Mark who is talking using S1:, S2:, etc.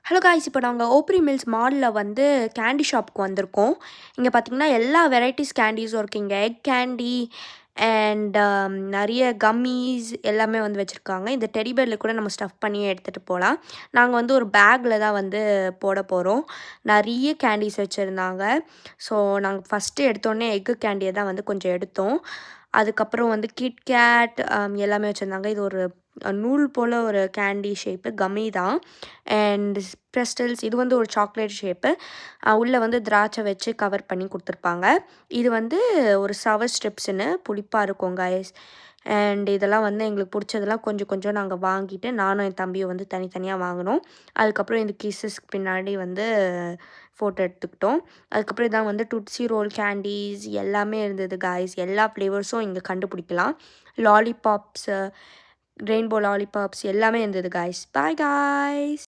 S1: Hello guys, இப்போ நாங்கள் ஓப்ரி mills மாலில் வந்து கேண்டி ஷாப்புக்கு வந்திருக்கோம். இங்கே பார்த்தீங்கன்னா எல்லா வெரைட்டிஸ் கேண்டீஸும் இருக்குது. இங்கே எக் கேண்டி அண்ட் நிறைய கம்மீஸ் எல்லாமே வந்து வச்சுருக்காங்க. இந்த டெடி பேரில் கூட நம்ம ஸ்டஃப் பண்ணி எடுத்துகிட்டு போகலாம். நாங்கள் வந்து ஒரு பேக்கில் தான் வந்து போட போகிறோம். நிறைய கேண்டீஸ் வச்சுருந்தாங்க. ஸோ நாங்கள் ஃபஸ்ட்டு எடுத்தோடனே எக்கு கேண்டியை தான் வந்து கொஞ்சம் எடுத்தோம். அதுக்கப்புறம் வந்து கிட்கேட் எல்லாமே வச்சுருந்தாங்க. இது ஒரு நூல் போல் ஒரு கேண்டி ஷேப்பு கம்மி தான். அண்ட் ப்ரெஸ்டல்ஸ் இது வந்து ஒரு சாக்லேட் ஷேப்பு. உள்ளே வந்து திராட்சை வச்சு கவர் பண்ணி கொடுத்துருப்பாங்க. இது வந்து ஒரு சவர் ஸ்ட்ரிப்ஸ்ன்னு புளிப்பாக இருக்கும் கைஸ். அண்ட் இதெல்லாம் வந்து எங்களுக்கு பிடிச்சதெல்லாம் கொஞ்சம் கொஞ்சம் நாங்கள் வாங்கிட்டு நானும் என் தம்பியும் வந்து தனித்தனியாக வாங்கினோம். அதுக்கப்புறம் இந்த கிஸ்ஸஸ்க்கு பின்னாடி வந்து ஃபோட்டோ எடுத்துக்கிட்டோம். அதுக்கப்புறம் இதான் வந்து டுட்ஸி ரோல் கேண்டீஸ் எல்லாமே இருந்தது கைஸ். எல்லா ஃப்ளேவர்ஸும் இங்கே கண்டுபிடிக்கலாம். லாலிபாப்ஸு ரெயின்போ லாலிபாப்ஸ் எல்லாமே இருந்தது கைஸ். Bye guys.